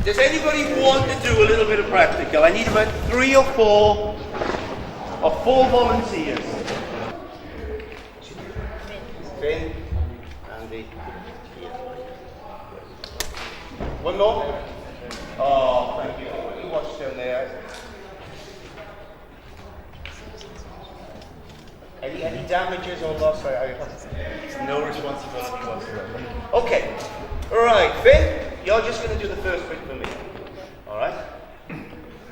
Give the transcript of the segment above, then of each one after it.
Does anybody want to do a little bit of practical? I need about 3 or 4 volunteers. Finn, Andy, here. One more. Oh, thank you. You watch down there. Any damages or loss? I have no responsibility whatsoever. Okay. Right, Finn, you're just going to do the first bit for me. Alright?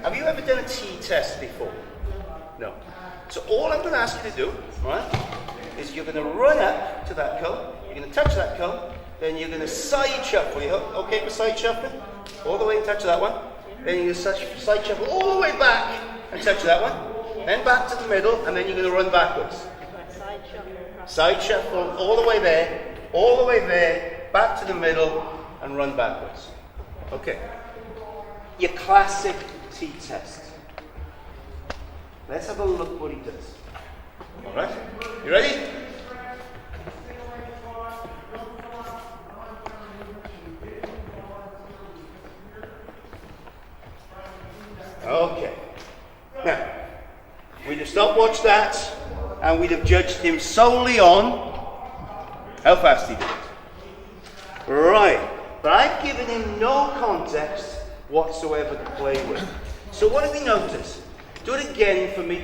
Have you ever done a T-test before? No. So all I'm going to ask you to do, right, is you're going to run up to that cone, you're going to touch that cone, then you're going to side shuffle. You okay with side shuffling? All the way and touch that one. Then you're going to side shuffle all the way back and touch that one. Then back to the middle, and then you're going to run backwards. Side shuffle all the way there, back to the middle, and run backwards. Okay. Your classic T-test. Let's have a look what he does. Alright? You ready? Okay. Now, we'd have stopwatched that, and we'd have judged him solely on how fast he did it. Right. But I've given him no context whatsoever to play with. So what do we notice? Do it again for me.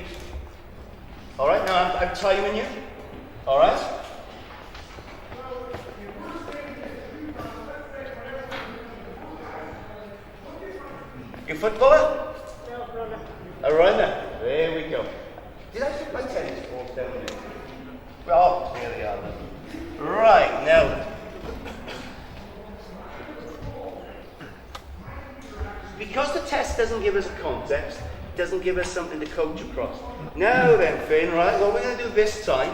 Alright, now I'm timing you. Alright? You footballer? No, runner. A runner. There we go. Did I put my tennis balls down there? Oh, there they are. Right, now. Because the test doesn't give us a context, it doesn't give us something to coach across. Now then, Finn, right, what we're going to do this time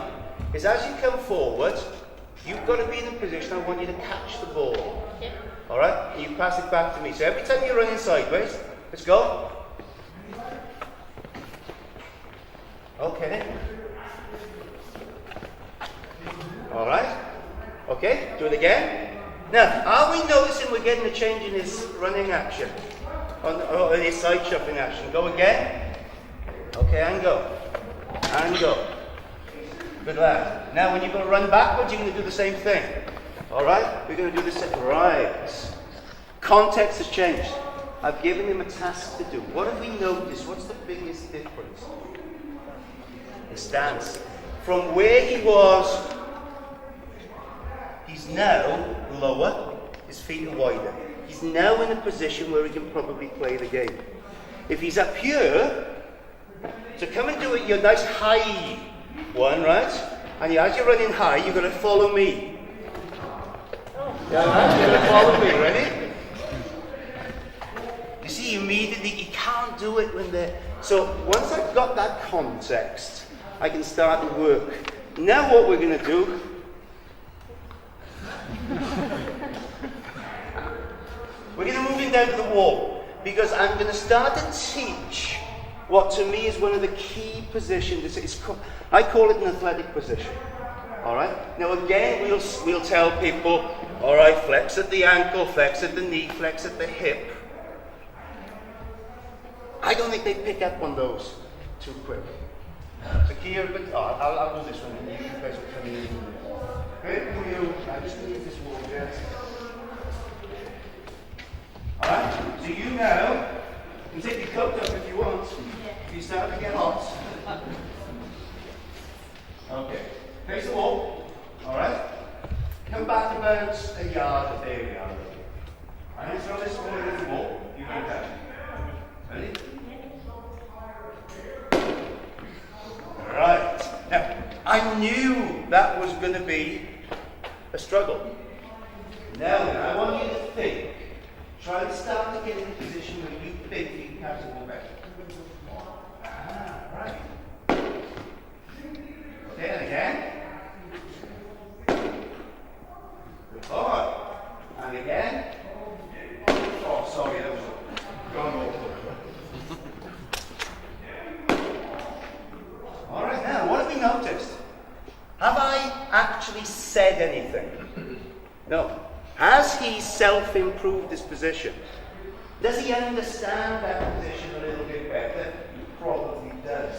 is as you come forward, you've got to be in a position I want you to catch the ball. Okay. Alright? And you pass it back to me. So every time you're running sideways, let's go. Okay then. Alright? Okay, do it again. Now, are we noticing we're getting a change in his running action? In his side shuffling action. Go again. Okay, and go. And go. Good lad. Now, when you're going to run backwards, you're going to do the same thing. Alright? We're going to do the same. Right. Context has changed. I've given him a task to do. What have we noticed? What's the biggest difference? His stance. From where he was, he's now lower. His feet are wider. He's now in a position where he can probably play the game. If he's up here, so come and do it your nice high one, right? And as you're running high, you're going to follow me. Yeah, you're going to follow me, ready? You see, immediately, you can't do it when they're... So once I've got that context, I can start to work. Now what we're going to do... We're going to move him down to the wall, because I'm going to start to teach what to me is one of the key positions. I call it an athletic position. Alright? Now again, we'll tell people, alright, flex at the ankle, flex at the knee, flex at the hip. I don't think they pick up on those too quick. So here, I'll do this one. You guys will come in. I just need this wall, yes. Alright, so you now can take your coat up if you want. If you start to get hot. Okay, face the wall. Alright, come back about a yard. There we are. Alright, throw this wall into the wall. You go down. Ready? Right, now I knew that was going to be a struggle. Now I want you to think. Try to start to get in a position where you think you can catch the ball better. Right. Okay, and again. Good boy. And again. Oh, sorry, that was gone over. All right, now, what have we noticed? Have I actually said anything? No. Has he self-improved his position? Does he understand that position a little bit better? He probably does.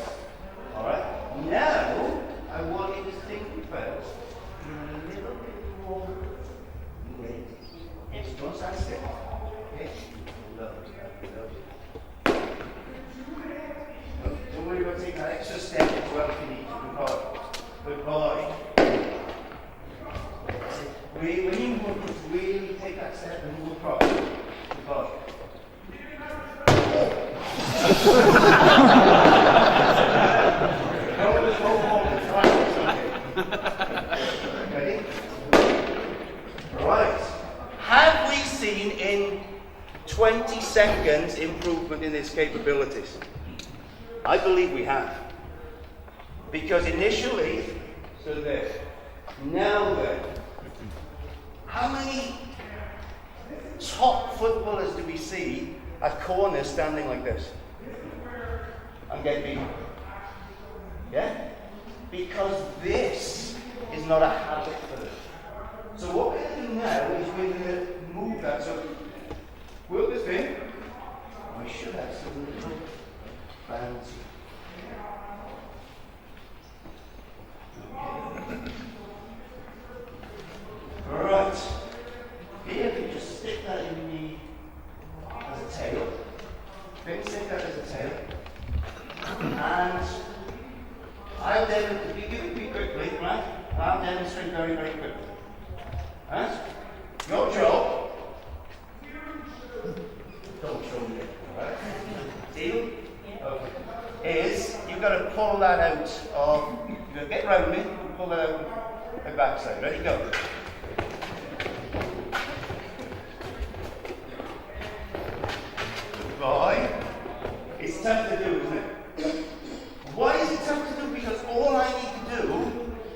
All right? Now, I want you to think about a little bit more weight. Yes, don't stand still. Okay? Don't worry about taking that extra step as well if you need to. Good boy. When you move, really take that step and move across. Good boy. Ready? Right. Have we seen in 20 seconds improvement in his capabilities? I believe we have. Because initially, so there. Now then, how many top footballers do we see at corners standing like this? I'm getting beaten. Yeah? Because this is not a habit for them. So what we're going to do now is we're going to move that. So work this in. I should have some little fancy. Right. Here, if you just stick that in the as a tail. Then stick that as a tail. And I'll demonstrate, you do it quickly, right? I'll demonstrate very, very quickly. Right? Your job, don't show me, right? Deal? Okay. Is you've got to pull that out of, you've got to get round me, pull that out of the backside. Ready? Go. Boy, it's tough to do, isn't it? Why is it tough to do? Because all I need to do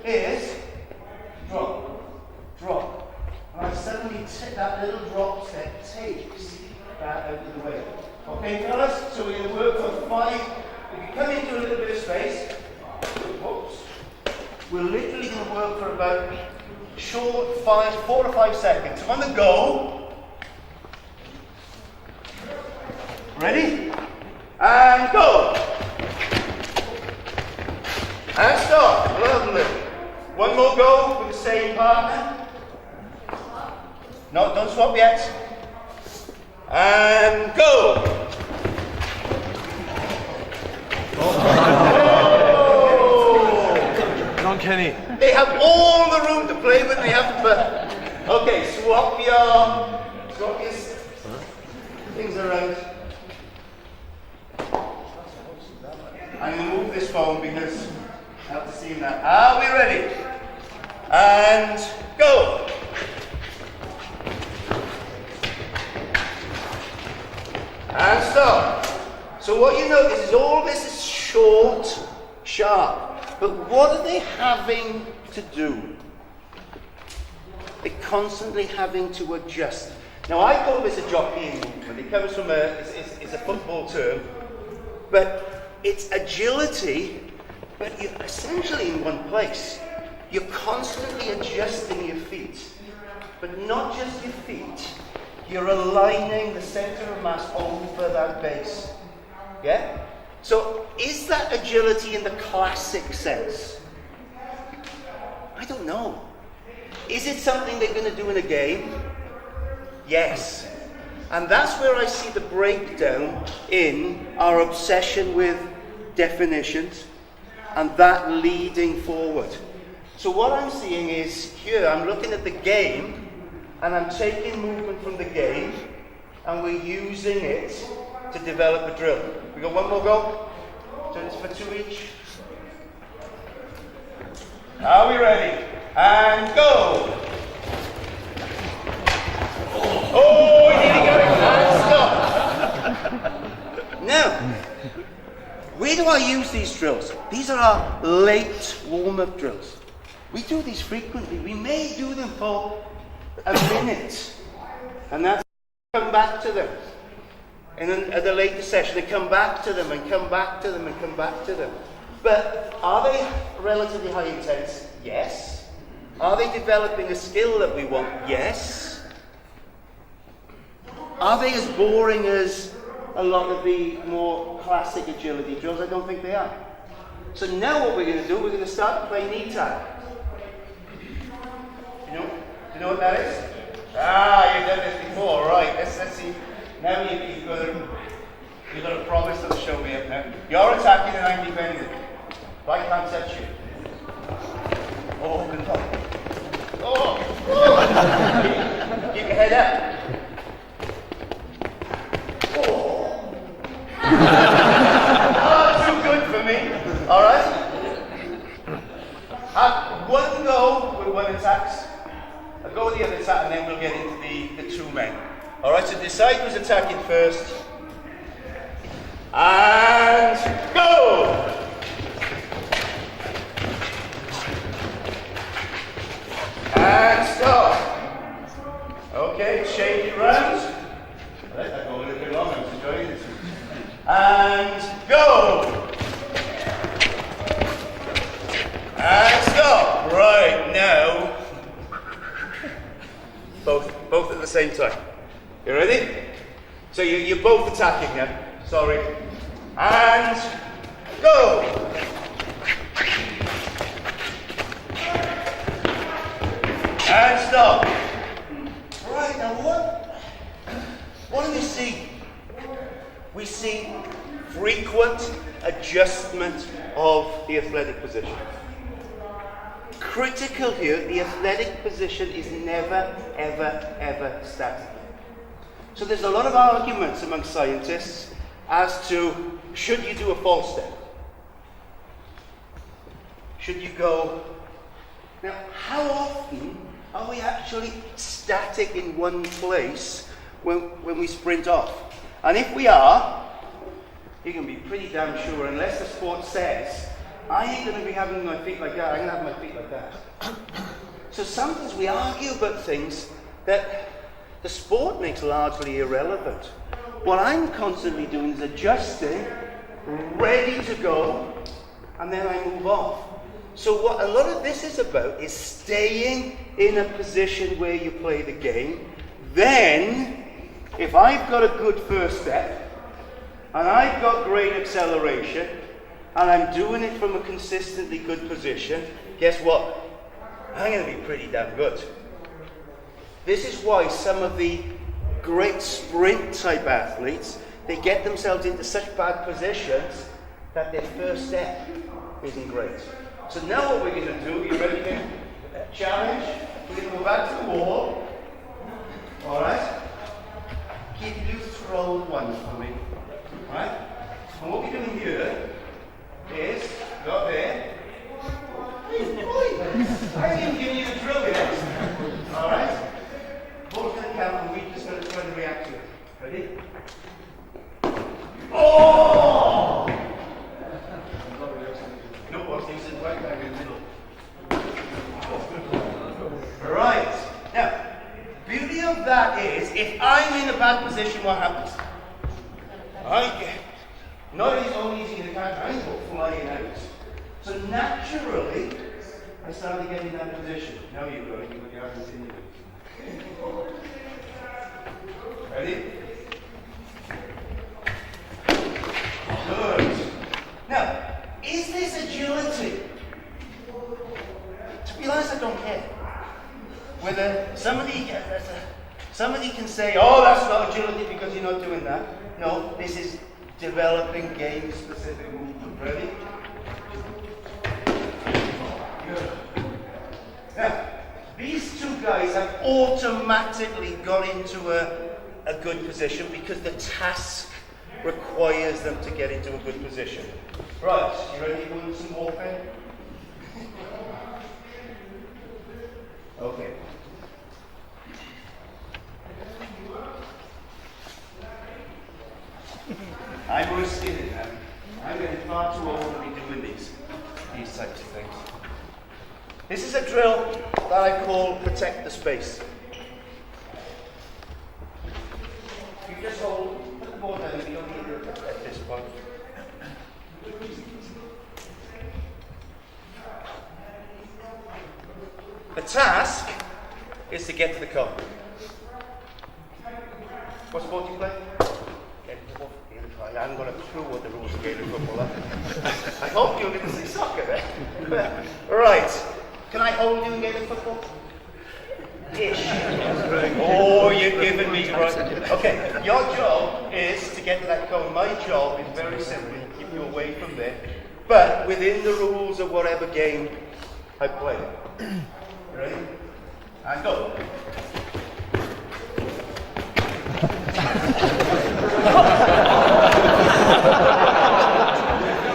is drop. And I suddenly take that little drop step, takes that out of the way. Okay, fellas? So we're going to work for 5. If you come into a little bit of space, whoops, we're literally going to work for about short 4 to 5 seconds. So on the go. Ready? And go. And stop. Lovely. One more go with the same partner. No, don't swap yet. And go. Come on, Kenny. They have all the room to play with. They have to. Okay, swap your things around. I'm going to move this phone because I have to see that. Are we ready? And go. And stop. So what you notice is all this is short, sharp. But what are they having to do? They're constantly having to adjust. Now I call this a jockeying movement. It comes from it's a football term. But it's agility, but you're essentially in one place. You're constantly adjusting your feet. But not just your feet. You're aligning the center of mass over that base. Yeah? So, is that agility in the classic sense? I don't know. Is it something they're going to do in a game? Yes. And that's where I see the breakdown in our obsession with definitions and that leading forward. So what I'm seeing is here, I'm looking at the game and I'm taking movement from the game and we're using it to develop a drill. We got one more go. So it's for 2 each. Are we ready? And go! Oh, we nearly got it. And stop. Now, where do I use these drills? These are our late warm-up drills. We do these frequently. We may do them for a minute. And that's come back to them. And then at a later session, they come back to them and come back to them and come back to them. But are they relatively high intense? Yes. Are they developing a skill that we want? Yes. Are they as boring as a lot of the more classic agility drills? I don't think they are. So now what we're going to do, we're going to start to play knee tag. Do you know what that is? Ah, you've done this before, right? Let's see. Now you've got to promise to show me up now. You're attacking and I'm defending. I can't touch you. Oh, good luck. Oh! Keep your head up. Oh! Oh, too good for me. All right? Have one go with one attacks. I'll go with the other attack and then we'll get into the two men. All right, so decide who's attacking first. And go! And stop. Okay, shake it round. Let that go a little bit longer. I'm enjoying this. And go. And stop. Right now. Both at the same time. You ready? So you're both attacking now. Sorry. And go. And stop. Right, now what do we see? We see frequent adjustment of the athletic position. Critical here, the athletic position is never, ever, ever static. So there's a lot of arguments among scientists as to, should you do a false step? Should you go? Now, how often are we actually static in one place when we sprint off? And if we are, you can be pretty damn sure, unless the sport says, I ain't going to be having my feet like that, I'm going to have my feet like that. So sometimes we argue about things that the sport makes largely irrelevant. What I'm constantly doing is adjusting, ready to go, and then I move off. So what a lot of this is about is staying in a position where you play the game. Then, if I've got a good first step, and I've got great acceleration, and I'm doing it from a consistently good position, guess what? I'm going to be pretty damn good. This is why some of the great sprint type athletes, they get themselves into such bad positions that their first step isn't great. So now what we're going to do, you ready to challenge? We're going to go back to the wall. Alright? Keep you throw one for me. Alright? And what we're doing here is, go there. I didn't give you the drill yet. Alright? Both going to count and we're just going to try to react to it. Ready? Oh! No, what's things in right back in the middle. Right. Now, beauty of that is, if I'm in a bad position, what happens? Not only easy to catch, I go flying out. So naturally, I started getting in that position. Now you've got it, you've got your hands in it. Ready? Good. Now, is this agility? To be honest, I don't care. Whether somebody can say, oh, that's not agility because you're not doing that. No, this is developing game-specific movement. Ready? Good. Now, these two guys have automatically got into a good position because the task requires them to get into a good position. Right, you ready to do some warfare? Okay. I'm risking it now. I'm getting far too old to be doing these types of things. This is a drill that I call protect the space. You just hold, put the ball down, you don't need it at this point. The task is to get to the cup. What sport do you play? I haven't got a clue what the rules of Gaelic football are. I hope you're going to say soccer then. Right. Can I hold you in Gaelic football? Ish. Oh, you're giving me right. Okay, your job is to get to that goal. My job is very simple, keep you away from there, but within the rules of whatever game I play. Ready? And go.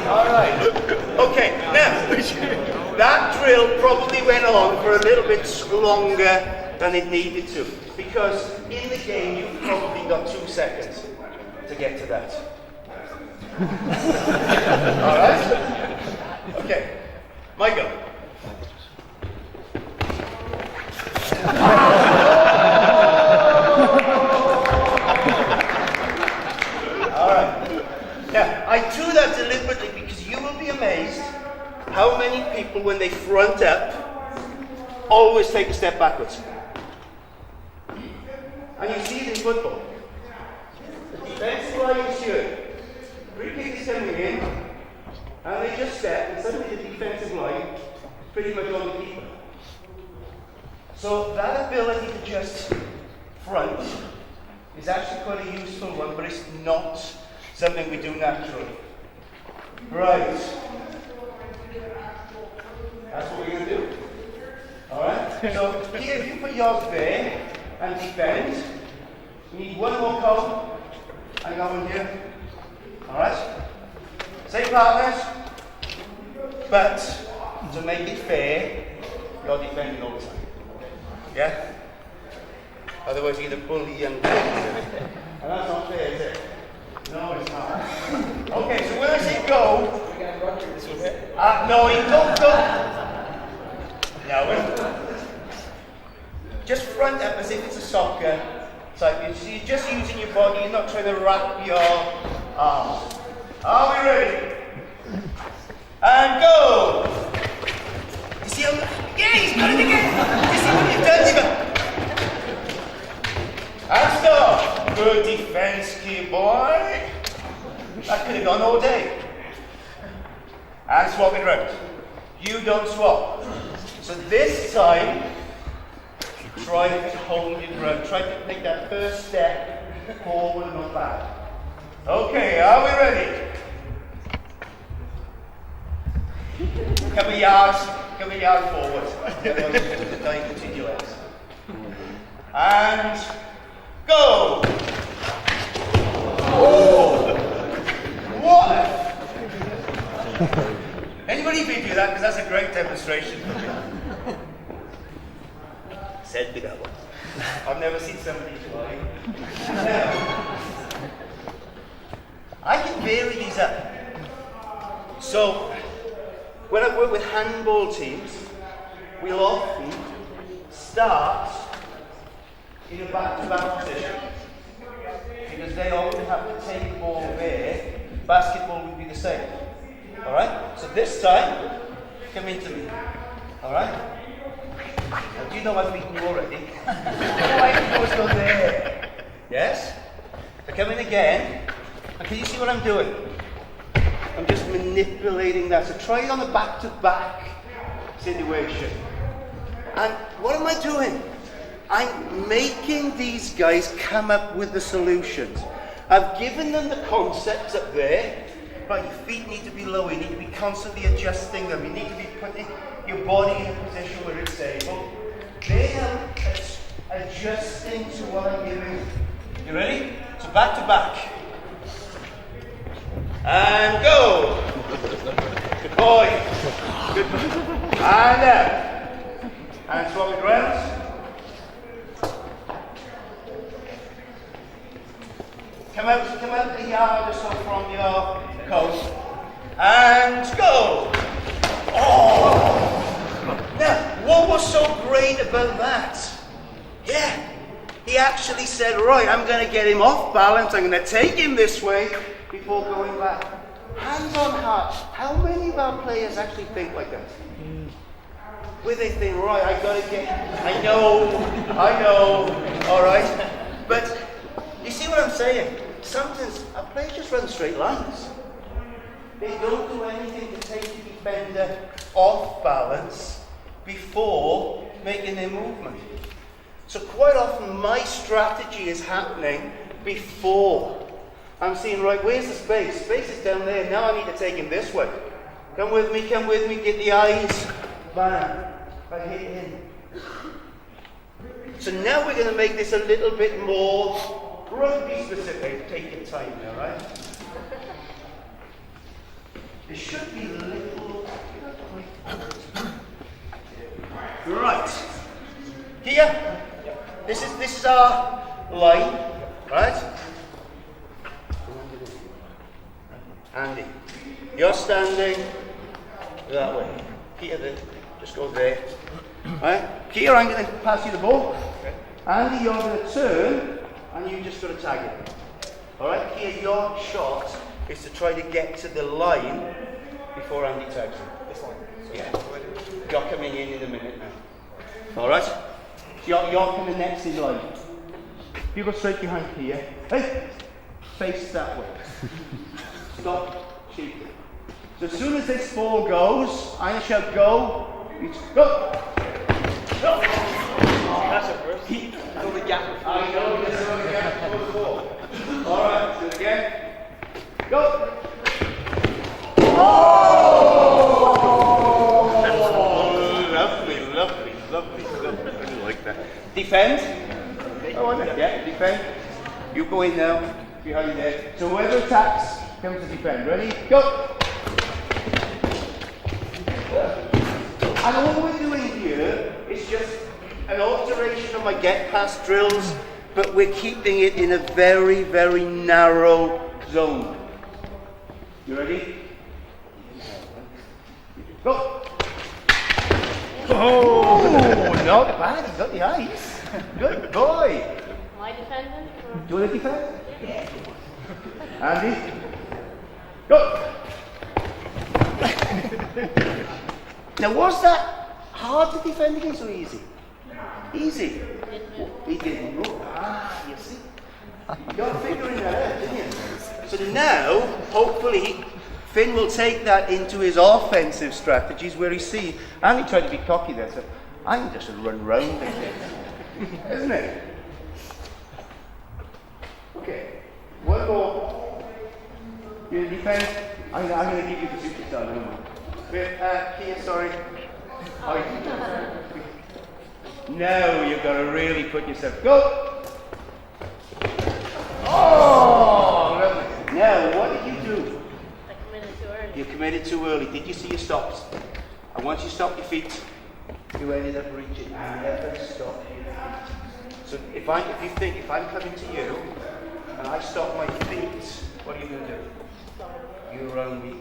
All right. Okay, now, that drill probably went on for a little bit longer than it needed to, because in the game you've probably got 2 seconds to get to that. All right? Okay, my go. All right. Now, I do that deliberately because you will be amazed how many people, when they front up, always take a step backwards. And you see it in football. The defensive line is here. Free kick is coming in, and they just step, and suddenly the defensive line is pretty much on the keeper. So that ability to just front is actually quite a useful one, but it's not something we do naturally. Right. That's what we're going to do. Alright? So here, if you put yours there and defend, you need one more cone and go in here. Alright? Same partners, but to make it fair, you're defending all the time. Yeah? Otherwise you're going to bully young kids. And that's not fair, is it? No, it's not. Okay, so when I say go, no, you don't go. No, just front up as if it's a soccer type. So you're just using your body, you're not trying to wrap your arms. Are we ready? And go! You see how, yeah, he's got it again! You see what you've done, Stephen? And stop! Good defense, key boy. That could have gone all day. And swap it round. You don't swap. So this time, try to hold it round. Try to take that first step forward and not back. Okay, are we ready? Couple of yards forward. Now you continue your legs. And go! Oh! What? Anybody video that? Because that's a great demonstration for me. Said me that one. I've never seen somebody try. I can vary these up. So, when I work with handball teams, we'll often start in a back-to-back position. Because they often have to take the ball there. Basketball would be the same. Alright? So this time, come into me. Alright? Now, do you know I've beaten you already? All I have to do is go there. Yes? So come in again. And can you see what I'm doing? I'm just manipulating that. So try it on a back-to-back situation. And what am I doing? I'm making these guys come up with the solutions. I've given them the concepts up there. Right, your feet need to be low, you need to be constantly adjusting them, you need to be putting your body in a position where it's stable. They are adjusting to what I'm giving. You ready? So back to back. And go! Good boy. Good boy. And up. And swap it round. Come out a yard or so from your coast. And go! Oh! Now, what was so great about that? Yeah, he actually said, right, I'm going to get him off balance, I'm going to take him this way before going back. Hands on heart, how many of our players actually think like that? Where they think, right, I got to get, I know, all right. But you see what saying. Sometimes our players just run straight lines. They don't do anything to take the defender off balance before making their movement. So quite often my strategy is happening before. I'm seeing, right, where's the space? Space is down there. Now I need to take him this way. Come with me, get the eyes. Bam. I hit in. So now we're going to make this a little bit more rugby specific. Take your time now, right? There should be little... Right. Here, this is our line, right? Andy, you're standing that way. Here, then, just go there. Right? Here, I'm going to pass you the ball. Andy, you're going to turn, and you just got to tag it. All right? Here, your shot is to try to get to the line before Andy tags you. This line? Yeah. You're coming in a minute now. All right? So you're coming next in line. You go straight behind here. Hey! Face that way. Stop cheating. So as soon as this ball goes, I shall go. You go. Go. That's a first. Fill the gap. I know. Just fill the gap before the ball. All right. Do it again. Go. Oh! Lovely. I really like that. Defend. Yeah, defend. You go in now. Behind there. So whoever attacks comes to defend. Ready? Go. And all we're doing here is just an alteration of my get past drills, but we're keeping it in a very, very narrow zone. You ready? Go! Oh, not bad. You got the eyes. Good boy. Am I defending? Do you want to defend? Yeah. Andy? Go! Now, was that hard to defend against or easy? Easy. He didn't move. You see? You're figuring that out, didn't you? So now, hopefully, Finn will take that into his offensive strategies where he sees, and he tried to be cocky there, so I can just run round again. Isn't it? Okay. One more. You defend. I'm going to give you the superstar now. Here, sorry. Now you've got to really put yourself. Go! Oh! Lovely. Now, what did you do? I committed too early. You committed too early. Did you see your stops? And once you stop your feet, you ended up reaching. You never stop your feet. So if I'm coming to you and I stop my feet, what are you going to do? You run me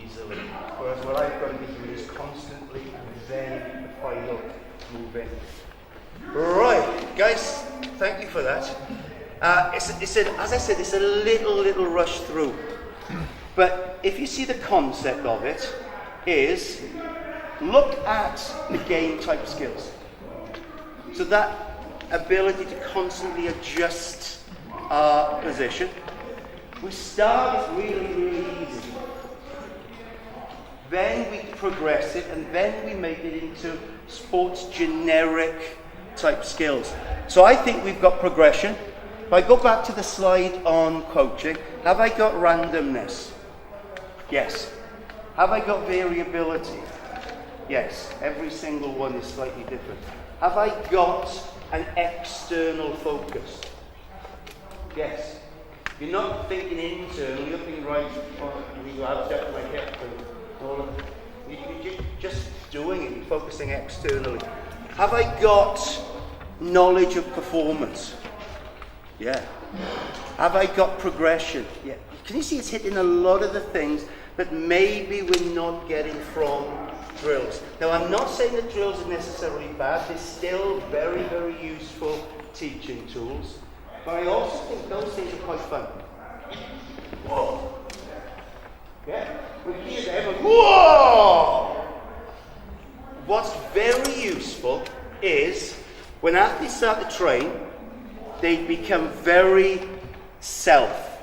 easily. Whereas what I've got to be doing is constantly and then the final move in. Right, guys, thank you for that. As I said, it's a little rush through. But if you see the concept of it, is look at the game type skills. So that ability to constantly adjust our position. We start with really easy. Then we progress it, and then we make it into sports generic type skills. So I think we've got progression. If I go back to the slide on coaching, have I got randomness? Yes. Have I got variability? Yes. Every single one is slightly different. Have I got an external focus? Yes. You're not thinking internally, you're thinking right, I've got my hip and all of it. You're just doing it, you're focusing externally. Have I got knowledge of performance? Yeah. Have I got progression? Yeah. Can you see it's hitting a lot of the things that maybe we're not getting from drills? Now, I'm not saying that drills are necessarily bad. They're still very, very useful teaching tools. But I also think those things are quite fun. Whoa. Yeah. We hear them and whoa! What's very useful is when athletes start to train, they become very self.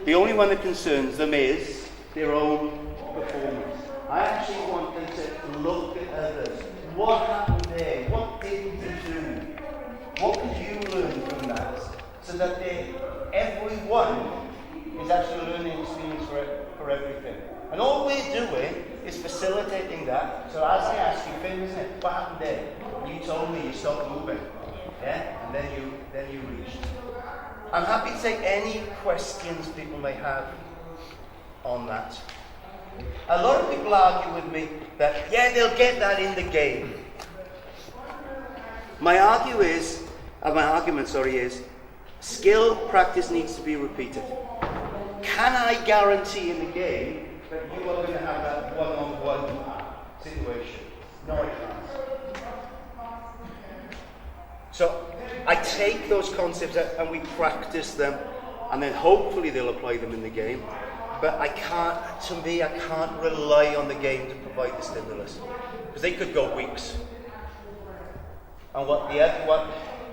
The only one that concerns them is their own performance. I actually want them to look at others. What happened there? What didn't you do? What could you learn from that? So that everyone is actually a learning experience for everything. And all we're doing is facilitating that. So as I ask you, Finn, isn't it? What happened there? You told me you stopped moving. Yeah? And then you reached. I'm happy to take any questions people may have on that. A lot of people argue with me that, yeah, they'll get that in the game. My argument is, skill practice needs to be repeated. Can I guarantee in the game that you are going to have that one-on-one situation? No, I can't. So I take those concepts and we practice them, and then hopefully they'll apply them in the game. But I can't rely on the game to provide the stimulus, because they could go weeks. And what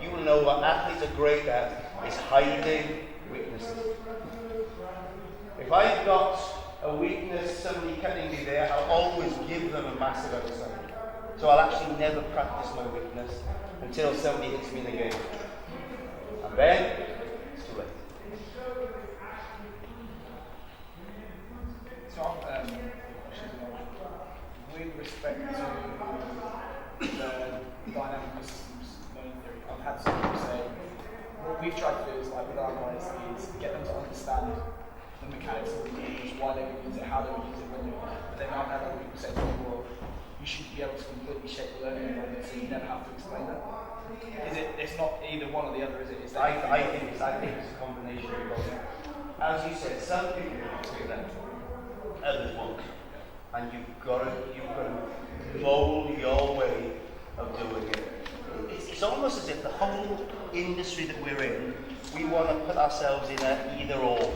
you will know what athletes are great at is hiding weaknesses. If I've got a weakness, somebody cutting me there, I'll always give them a massive outside. So I'll actually never practice my weakness until somebody hits me in the game. And then it's too late. So, with respect to the dynamic systems learning theory, I've had some people say, what we've tried to do is, like with our guys, is get them to understand the mechanics of the game, why they would use it, how they would use it, when they would. But then I've had other people say to me, well, you should be able to completely shape the learning environment, so you never have to explain that. It's not either one or the other, is it? I think it's a combination of both. As you said, some people do that, others won't. And you've got to mold your way of doing it. It's almost as if the whole industry that we're in, we want to put ourselves in an either-or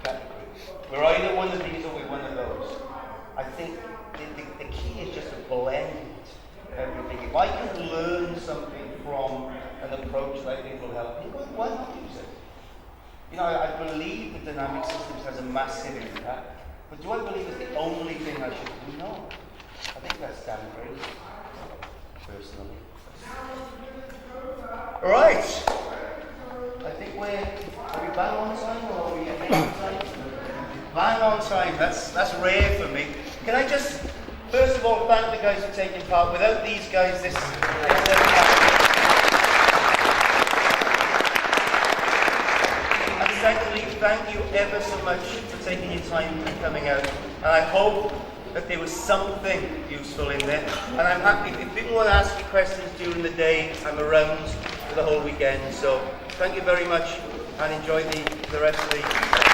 category. We're either one of these or we're one of those. I think the key is just to blend everything. If I can learn something from an approach that I think will help people, why not use it? You know, I believe that dynamic systems has a massive impact, but do I believe it's the only thing I should do? No. I think that's damn crazy, personally. All right. I think are we bang on time or are we ahead of time? Bang on time. That's rare for me. Can I just, first of all, thank the guys for taking part. Without these guys, this never happened. And secondly, thank you ever so much for taking your time and coming out. And I hope that there was something useful in there. And I'm happy, if people want to ask me questions during the day, I'm around for the whole weekend. So thank you very much and enjoy the rest of the